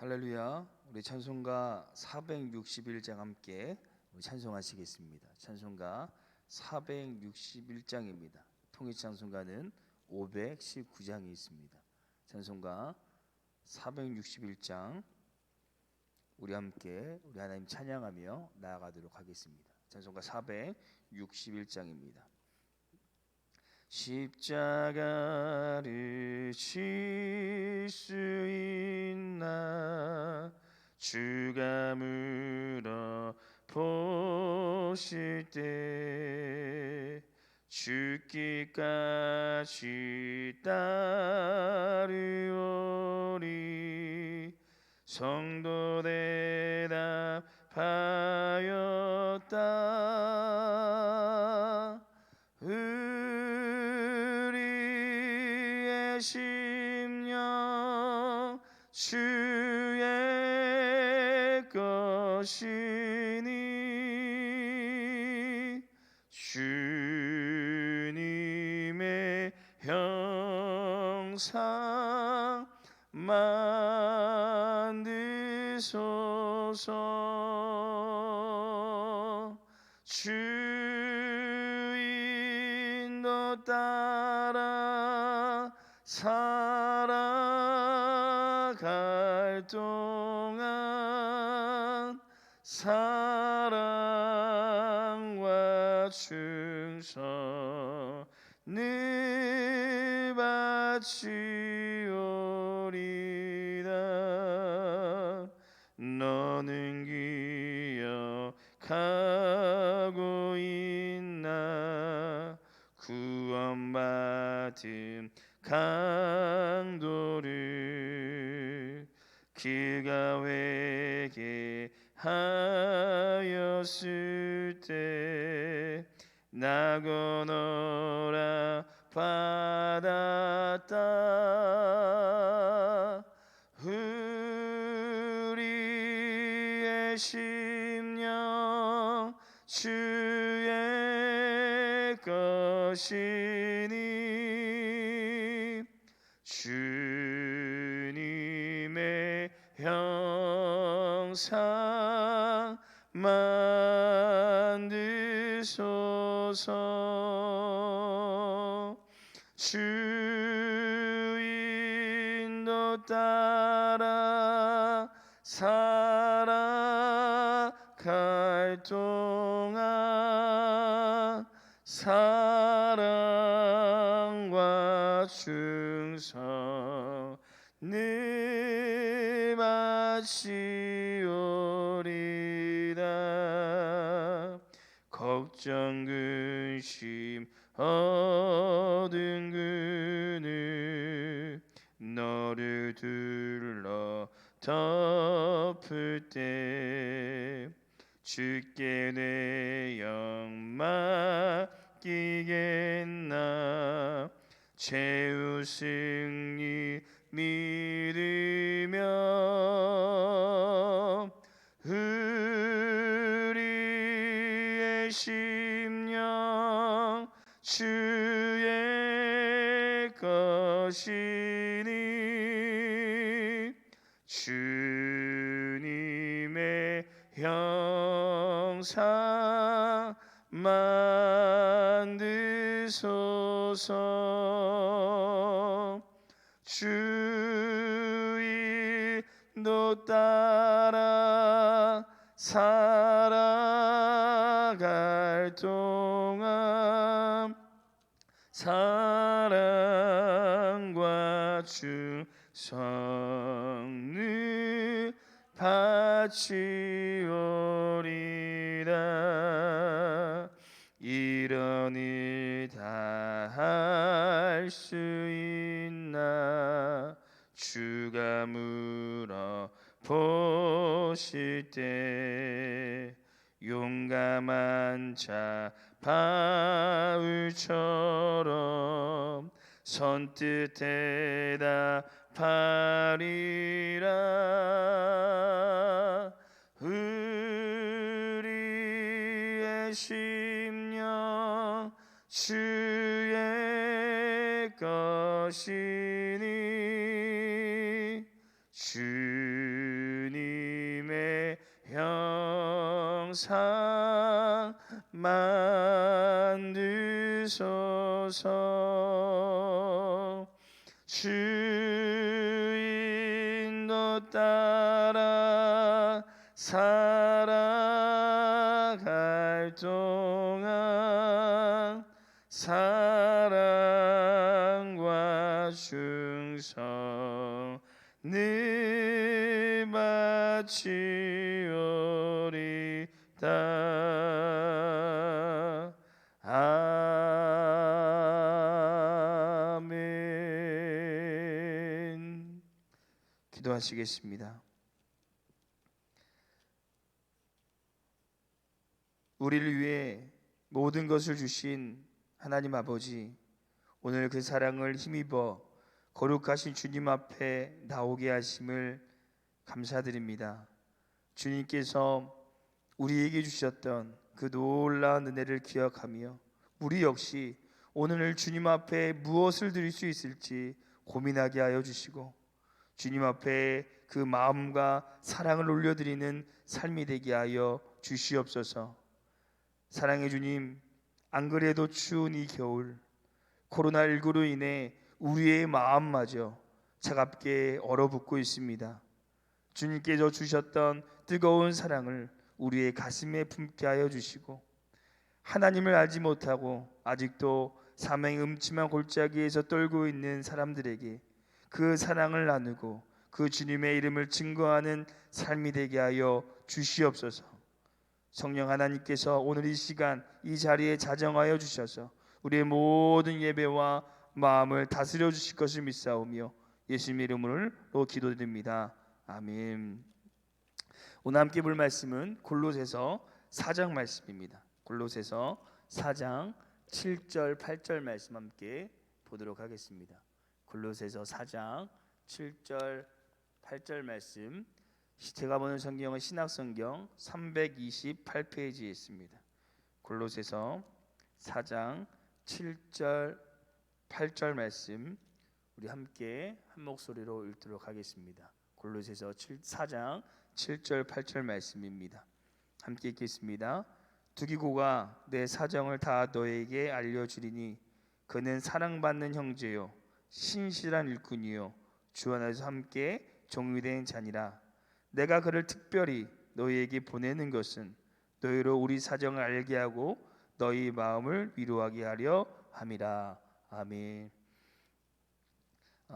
할렐루야. 우리 찬송가 461장 함께 우리 찬송하시겠습니다. 찬송가 461장입니다. 통일 찬송가는 519장이 있습니다. 찬송가 461장 우리 함께 우리 하나님 찬양하며 나아가도록 하겠습니다. 찬송가 461장입니다. 십자가를 질 수 있나 주가 물어보실 때 죽기까지 따르오리 성도 대답하였다. 우리의 심령 주의 것이니 주님의 형상 만드소서. 주인도 따라 살아갈 동안 사랑과 충성을 바치오리다. 너는 기억하고 있나 구원받은 강도를 그가 회개하였을 때 나고노라 받았다. 우리의 심령 주의 것이니 주님의 형상 만드소서. 주인도 따라 살아갈 동안 사랑과 충성을 바치오리다. 걱정 근심 얻은 그늘 너를 둘러 덮을 때 주께 내 영 맡기겠나 최후 승리 믿으며 우리의 심령 주의 것이니 주님의 형상 만드소서. 주인도 따라 살아갈 동안 사랑과 충성을 바치오리다. 이런 일 다 할 수 있나 주가 물어보실 때 용감한 자 바울처럼 선뜻 대답하리라. 우리의 심령 주의 것이니 주 영상 만드소서. 주인도 따라 살아갈 동안 사랑과 충성 늘 바치오리다. 아멘. 기도하시겠습니다. 우리를 위해 모든 것을 주신 하나님 아버지, 오늘 그 사랑을 힘입어 거룩하신 주님 앞에 나오게 하심을 감사드립니다. 주님께서 우리에게 주셨던 그 놀라운 은혜를 기억하며 우리 역시 오늘 주님 앞에 무엇을 드릴 수 있을지 고민하게 하여 주시고, 주님 앞에 그 마음과 사랑을 올려드리는 삶이 되게 하여 주시옵소서. 사랑의 주님, 안 그래도 추운 이 겨울 코로나19로 인해 우리의 마음마저 차갑게 얼어붙고 있습니다. 주님께서 주셨던 뜨거운 사랑을 우리의 가슴에 품게 하여 주시고, 하나님을 알지 못하고 아직도 사망의 음침한 골짜기에서 떨고 있는 사람들에게 그 사랑을 나누고 그 주님의 이름을 증거하는 삶이 되게 하여 주시옵소서. 성령 하나님께서 오늘 이 시간 이 자리에 자정하여 주셔서 우리의 모든 예배와 마음을 다스려 주실 것을 믿사오며 예수님의 이름으로 기도드립니다. 아멘. 오늘 함께 볼 말씀은 골로새서 4장 말씀입니다. 골로새서 4장 7절 8절 말씀 함께 보도록 하겠습니다. 골로새서 4장 7절 8절 말씀, 제가 보는 성경은 신약성경 328페이지에 있습니다. 골로새서 4장 7절 8절 말씀, 우리 함께 한 목소리로 읽도록 하겠습니다. 골로새서 4장 7절 8절 말씀입니다. 함께 읽겠습니다. 두기고가 내 사정을 다 너에게 알려주리니 그는 사랑받는 형제요 신실한 일꾼이요 주 안에서 함께 정의된 자니라. 내가 그를 특별히 너희에게 보내는 것은 너희로 우리 사정을 알게 하고 너희 마음을 위로하게 하려 함이라. 아멘.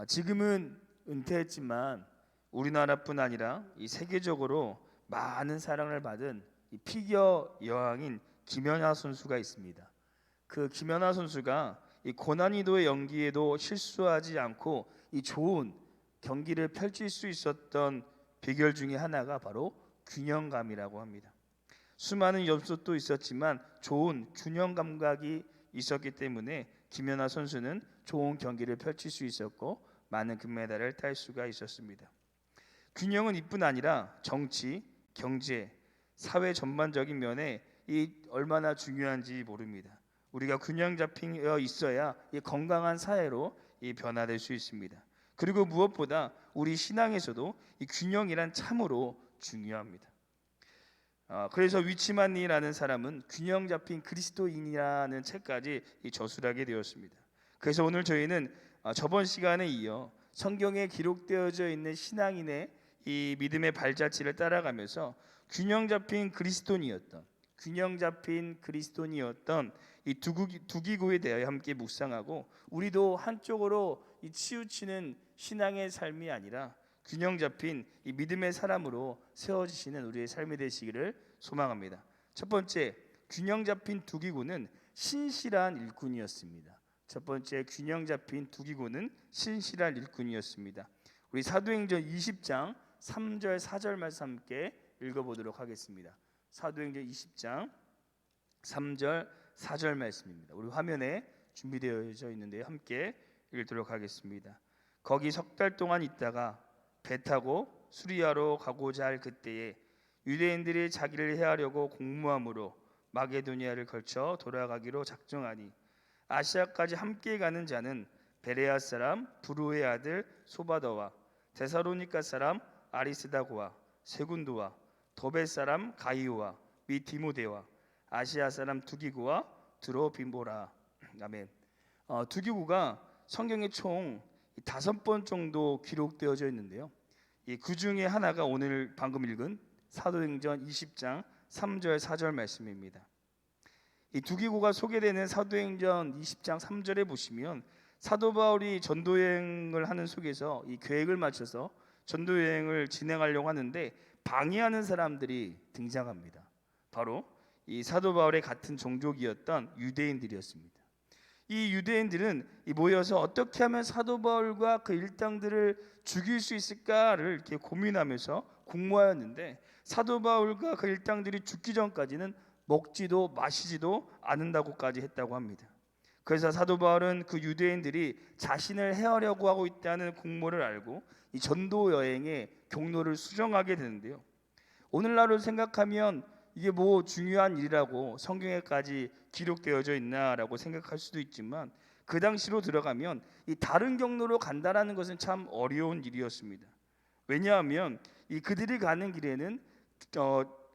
지금은 은퇴했지만 우리나라뿐 아니라 이 세계적으로 많은 사랑을 받은 이 피겨 여왕인 김연아 선수가 있습니다. 그 김연아 선수가 이 고난이도의 연기에도 실수하지 않고 이 좋은 경기를 펼칠 수 있었던 비결 중에 하나가 바로 균형 감이라고 합니다. 수많은 연습도 있었지만 좋은 균형 감각이 있었기 때문에 김연아 선수는 좋은 경기를 펼칠 수 있었고 많은 금메달을 딸 수가 있었습니다. 균형은 이뿐 아니라 정치, 경제, 사회 전반적인 면에 이 얼마나 중요한지 모릅니다. 우리가 균형 잡혀 있어야 이 건강한 사회로 이 변화될 수 있습니다. 그리고 무엇보다 우리 신앙에서도 이 균형이란 참으로 중요합니다. 그래서 위치만니라는 사람은 균형 잡힌 그리스도인이라는 책까지 저술하게 되었습니다. 그래서 오늘 저희는 저번 시간에 이어 성경에 기록되어져 있는 신앙인의 이 믿음의 발자취를 따라가면서 균형 잡힌 그리스도인이었던 이 두기고에 대하여 함께 묵상하고, 우리도 한쪽으로 이 치우치는 신앙의 삶이 아니라 균형 잡힌 이 믿음의 사람으로 세워지시는 우리의 삶이 되시기를 소망합니다. 첫 번째, 균형 잡힌 두기고는 신실한 일꾼이었습니다. 첫 번째, 균형 잡힌 두기고는 신실한 일꾼이었습니다. 우리 사도행전 20장 3절 4절 말씀 함께 읽어보도록 하겠습니다. 사도행전 20장 3절 4절 말씀입니다. 우리 화면에 준비되어져 있는데요, 함께 읽도록 하겠습니다. 거기 석 달 동안 있다가 배 타고 수리아로 가고자 할 그때에 유대인들이 자기를 해하려고 공모함으로 마게도니아를 걸쳐 돌아가기로 작정하니 아시아까지 함께 가는 자는 베레아 사람 브루의 아들 소바더와 데살로니가 사람 아리스다고와 세군도와 더베 사람 가이오와 및 디모데와 아시아 사람 두기고와 드로빈보라. 아멘. 두기고가 성경에 총 5번 정도 기록되어져 있는데요. 그 중에 하나가 오늘 방금 읽은 사도행전 20장 3절 4절 말씀입니다. 이 두기고가 소개되는 사도행전 20장 3절에 보시면 사도 바울이 전도여행을 하는 속에서 이 계획을 맞춰서 전도여행을 진행하려고 하는데 방해하는 사람들이 등장합니다. 바로 이 사도 바울의 같은 종족이었던 유대인들이었습니다. 이 유대인들은 모여서 어떻게 하면 사도 바울과 그 일당들을 죽일 수 있을까를 이렇게 고민하면서 공모하였는데 사도 바울과 그 일당들이 죽기 전까지는 먹지도 마시지도 않는다고까지 했다고 합니다. 그래서 사도 바울은 그 유대인들이 자신을 해하려고 하고 있다는 공모를 알고 이 전도 여행의 경로를 수정하게 되는데요. 오늘날로 생각하면 이게 뭐 중요한 일이라고 성경에까지 기록되어져 있나라고 생각할 수도 있지만 그 당시로 들어가면 이 다른 경로로 간다라는 것은 참 어려운 일이었습니다. 왜냐하면 이 그들이 가는 길에는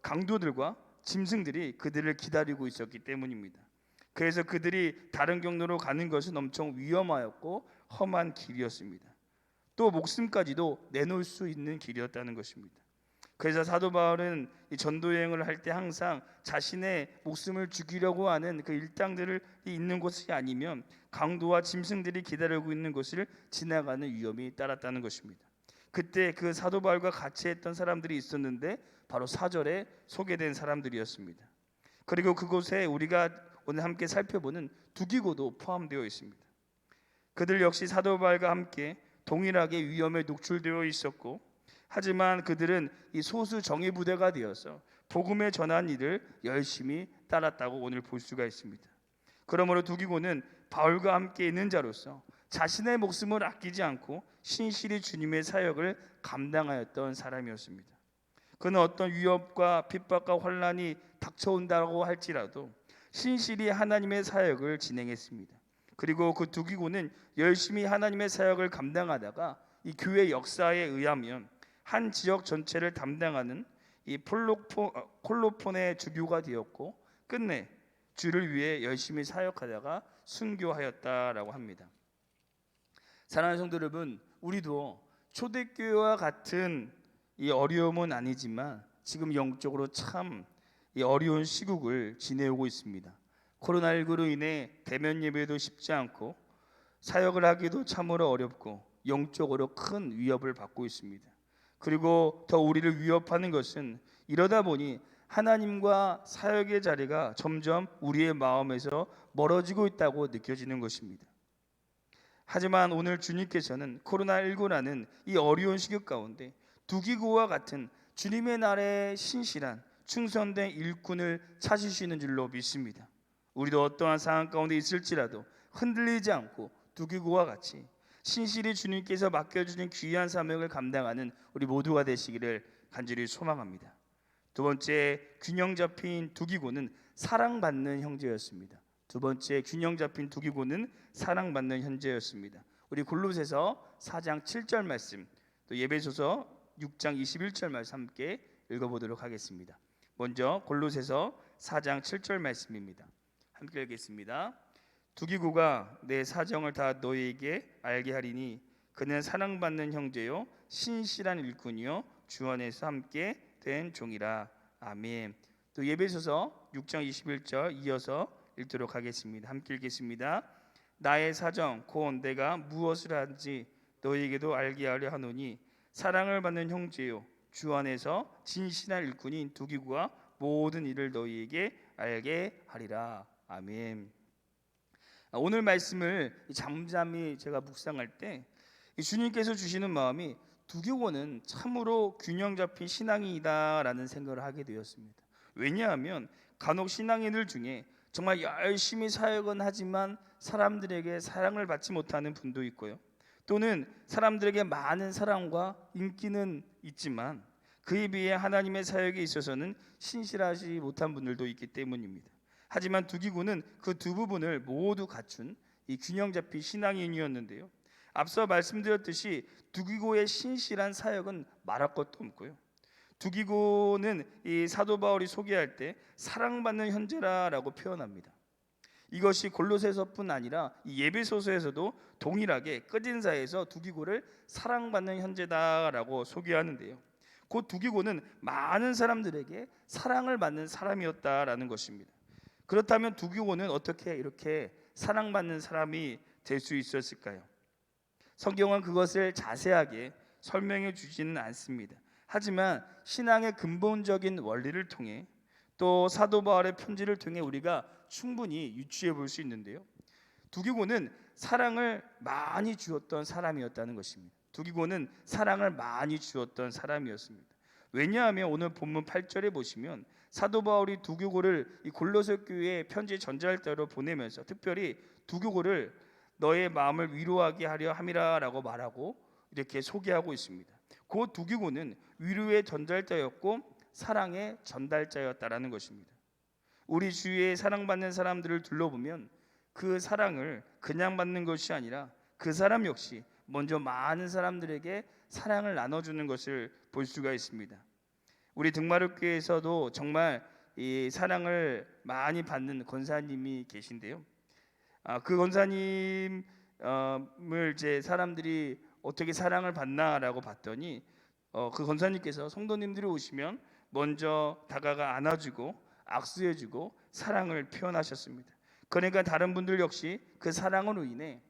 강도들과 짐승들이 그들을 기다리고 있었기 때문입니다. 그래서 그들이 다른 경로로 가는 것은 엄청 위험하였고 험한 길이었습니다. 또 목숨까지도 내놓을 수 있는 길이었다는 것입니다. 그래서 사도 바울은 이 전도 여행을 할 때 항상 자신의 목숨을 죽이려고 하는 그 일당들이 있는 곳이 아니면 강도와 짐승들이 기다리고 있는 곳을 지나가는 위험이 따랐다는 것입니다. 그때 그 사도 바울과 같이 했던 사람들이 있었는데 바로 4절에 소개된 사람들이었습니다. 그리고 그곳에 우리가 오늘 함께 살펴보는 두기고도 포함되어 있습니다. 그들 역시 사도 바울과 함께 동일하게 위험에 노출되어 있었고 하지만 그들은 이 소수 정예 부대가 되어서 복음의 전한 일을 열심히 따랐다고 오늘 볼 수가 있습니다. 그러므로 두기고는 바울과 함께 있는 자로서 자신의 목숨을 아끼지 않고 신실히 주님의 사역을 감당하였던 사람이었습니다. 그는 어떤 위협과 핍박과 환난이 닥쳐온다고 할지라도 신실히 하나님의 사역을 진행했습니다. 그리고 그 두기고는 열심히 하나님의 사역을 감당하다가 이 교회 역사에 의하면 한 지역 전체를 담당하는 이 콜로폰의 주교가 되었고 끝내 주를 위해 열심히 사역하다가 순교하였다라고 합니다. 사랑하는 성도 여러분, 우리도 초대교회와 같은 이 어려움은 아니지만 지금 영적으로 참 이 어려운 시국을 지내오고 있습니다. 코로나19로 인해 대면 예배도 쉽지 않고 사역을 하기도 참으로 어렵고 영적으로 큰 위협을 받고 있습니다. 그리고 더 우리를 위협하는 것은 이러다 보니 하나님과 사역의 자리가 점점 우리의 마음에서 멀어지고 있다고 느껴지는 것입니다. 하지만 오늘 주님께서는 코로나19라는 이 어려운 시국 가운데 두기고와 같은 주님의 날에 신실한 충성된 일꾼을 찾으시는 줄로 믿습니다. 우리도 어떠한 상황 가운데 있을지라도 흔들리지 않고 두기고와 같이 신실히 주님께서 맡겨주신 귀한 사명을 감당하는 우리 모두가 되시기를 간절히 소망합니다. 두 번째, 균형 잡힌 두기고는 사랑받는 형제였습니다. 두 번째, 균형 잡힌 두기고는 사랑받는 형제였습니다. 우리 골로새서 4장 7절 말씀, 또 에베소서 6장 21절 말씀 함께 읽어보도록 하겠습니다. 먼저 골로새서 4장 7절 말씀입니다. 함께 읽겠습니다. 두기고가 내 사정을 다 너희에게 알게 하리니 그는 사랑받는 형제요 신실한 일꾼이요 주 안에서 함께 된 종이라. 아멘. 또 에베소서 6장 21절 이어서 읽도록 하겠습니다. 함께 읽겠습니다. 나의 사정 곧 내가 무엇을 하는지 너희에게도 알게 하려 하노니 사랑을 받는 형제요 주 안에서 진실한 일꾼인 두기고가 모든 일을 너희에게 알게 하리라. 아멘. 오늘 말씀을 잠잠히 제가 묵상할 때 주님께서 주시는 마음이 두기고는 참으로 균형 잡힌 신앙인이다라는 생각을 하게 되었습니다. 왜냐하면 간혹 신앙인들 중에 정말 열심히 사역은 하지만 사람들에게 사랑을 받지 못하는 분도 있고요. 또는 사람들에게 많은 사랑과 인기는 있지만 그에 비해 하나님의 사역에 있어서는 신실하지 못한 분들도 있기 때문입니다. 하지만 두기고는 그 두 부분을 모두 갖춘 이 균형 잡힌 신앙인이었는데요. 앞서 말씀드렸듯이 두기고의 신실한 사역은 말할 것도 없고요. 두기고는 이 사도 바울이 소개할 때 사랑받는 형제라라고 표현합니다. 이것이 골로새서뿐 아니라 이 예배소서에서도 동일하게 끝인사에서 두기고를 사랑받는 형제다라고 소개하는데요. 곧 두기고는 많은 사람들에게 사랑을 받는 사람이었다라는 것입니다. 그렇다면 두기고는 어떻게 이렇게 사랑받는 사람이 될 수 있었을까요? 성경은 그것을 자세하게 설명해 주지는 않습니다. 하지만 신앙의 근본적인 원리를 통해 또 사도 바울의 편지를 통해 우리가 충분히 유추해 볼 수 있는데요. 두기고는 사랑을 많이 주었던 사람이었다는 것입니다. 두기고는 사랑을 많이 주었던 사람이었습니다. 왜냐하면 오늘 본문 8절에 보시면 사도 바울이 두기고를 이 골로새 교회에 편지 전달자로 보내면서 특별히 두기고를 너의 마음을 위로하게 하려 함이라라고 말하고 이렇게 소개하고 있습니다. 그 두기고는 위로의 전달자였고 사랑의 전달자였다라는 것입니다. 우리 주위에 사랑받는 사람들을 둘러보면 그 사랑을 그냥 받는 것이 아니라 그 사람 역시 먼저 많은 사람들에게 사랑을 나눠주는 것을 볼 수가 있습니다. 우리 등마룻교회에서도 정말 이 사랑을 많이 받는 권사님이 계신데요. 그 권사님을 이제 사람들이 어떻게 사랑을 받나라고 봤더니 그 권사님께서 성도님들이 오시면 먼저 다가가 안아주고 악수해주고 사랑을 표현하셨습니다. 그러니까 다른 분들 역시 그 사랑으로 인해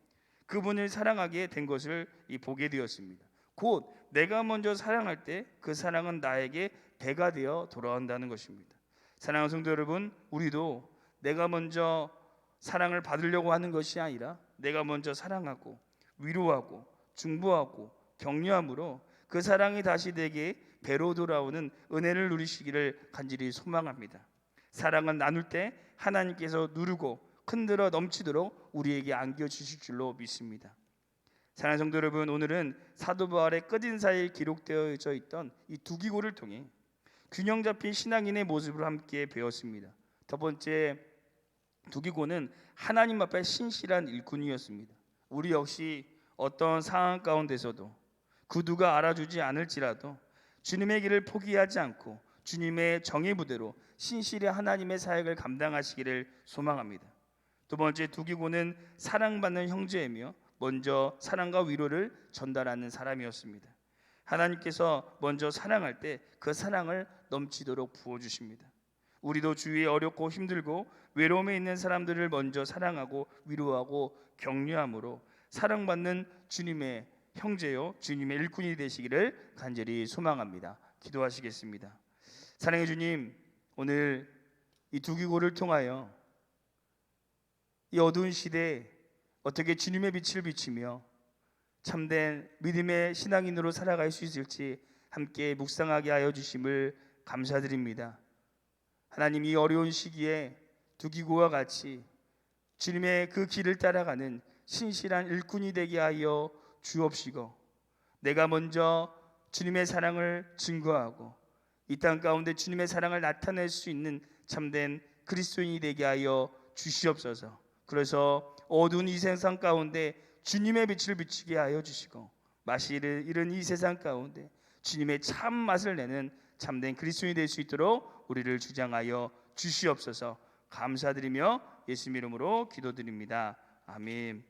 그분을 사랑하게 된 것을 보게 되었습니다. 곧 내가 먼저 사랑할 때 그 사랑은 나에게 배가 되어 돌아온다는 것입니다. 사랑하는 성도 여러분, 우리도 내가 먼저 사랑을 받으려고 하는 것이 아니라 내가 먼저 사랑하고 위로하고 중보하고 격려함으로 그 사랑이 다시 내게 배로 돌아오는 은혜를 누리시기를 간절히 소망합니다. 사랑은 나눌 때 하나님께서 누르고 흔들어 넘치도록 우리에게 안겨주실 줄로 믿습니다. 사랑하는 성도 여러분, 오늘은 사도 바울의 끝인사에 기록되어져 있던 이 두기고를 통해 균형 잡힌 신앙인의 모습을 함께 배웠습니다. 첫 번째, 두기고는 하나님 앞에 신실한 일꾼이었습니다. 우리 역시 어떤 상황 가운데서도 그 누가 알아주지 않을지라도 주님의 길을 포기하지 않고 주님의 정의 부대로 신실히 하나님의 사역을 감당하시기를 소망합니다. 두 번째, 두기고는 사랑받는 형제이며 먼저 사랑과 위로를 전달하는 사람이었습니다. 하나님께서 먼저 사랑할 때 그 사랑을 넘치도록 부어주십니다. 우리도 주위에 어렵고 힘들고 외로움에 있는 사람들을 먼저 사랑하고 위로하고 격려함으로 사랑받는 주님의 형제요 주님의 일꾼이 되시기를 간절히 소망합니다. 기도하시겠습니다. 사랑의 주님, 오늘 이 두기고를 통하여 이 어두운 시대에 어떻게 주님의 빛을 비치며 참된 믿음의 신앙인으로 살아갈 수 있을지 함께 묵상하게 하여 주심을 감사드립니다. 하나님, 이 어려운 시기에 두기고와 같이 주님의 그 길을 따라가는 신실한 일꾼이 되게 하여 주옵시고 내가 먼저 주님의 사랑을 증거하고 이 땅 가운데 주님의 사랑을 나타낼 수 있는 참된 그리스도인이 되게 하여 주시옵소서. 그래서 어두운 이 세상 가운데 주님의 빛을 비치게 하여 주시고 맛이 이른 이 세상 가운데 주님의 참 맛을 내는 참된 그리스도인이 될 수 있도록 우리를 주장하여 주시옵소서. 감사드리며 예수님 이름으로 기도드립니다. 아멘.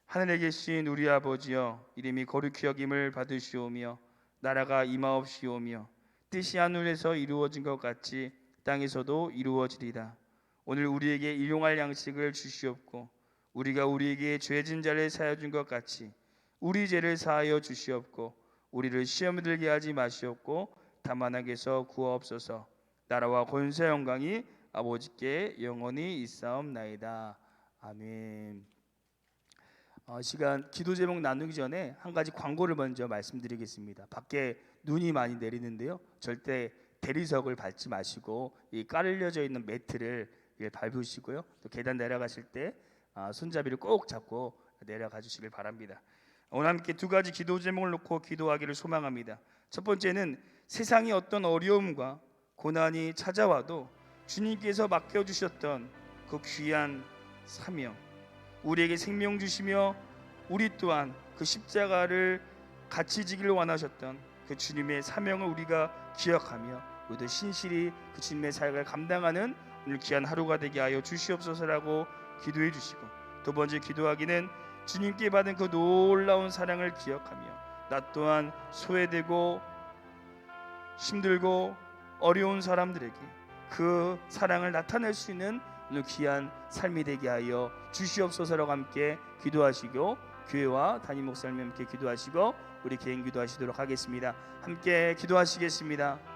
하늘에 계신 우리 아버지여, 이름이 거룩히 여김을 받으시오며 나라가 임하옵시오며 뜻이 하늘에서 이루어진 것 같이 땅에서도 이루어지리다. 오늘 우리에게 일용할 양식을 주시옵고 우리가 우리에게 죄진 자를 사하여 준 것 같이 우리 죄를 사하여 주시옵고 우리를 시험에 들게 하지 마시옵고 다만 악에서 구하옵소서. 나라와 권세 영광이 아버지께 영원히 있사옵나이다. 아멘. 시간 기도 제목 나누기 전에 한 가지 광고를 먼저 말씀드리겠습니다. 밖에 눈이 많이 내리는데요, 절대 대리석을 밟지 마시고 이 깔려져 있는 매트를 밟으시고요, 또 계단 내려가실 때 손잡이를 꼭 잡고 내려가 주시길 바랍니다. 오늘 함께 두 가지 기도 제목을 놓고 기도하기를 소망합니다. 첫 번째는 세상이 어떤 어려움과 고난이 찾아와도 주님께서 맡겨주셨던 그 귀한 사명, 우리에게 생명 주시며 우리 또한 그 십자가를 같이 지기를 원하셨던 그 주님의 사명을 우리가 기억하며 우리도 신실히 그 주님의 사역을 감당하는 오늘 귀한 하루가 되게 하여 주시옵소서라고 기도해 주시고, 두 번째 기도하기는 주님께 받은 그 놀라운 사랑을 기억하며 나 또한 소외되고 힘들고 어려운 사람들에게 그 사랑을 나타낼 수 있는 오늘 귀한 삶이 되게 하여 주시옵소서라고 함께 기도하시고, 교회와 담임 목사님 함께 기도하시고 우리 개인 기도하시도록 하겠습니다. 함께 기도하시겠습니다.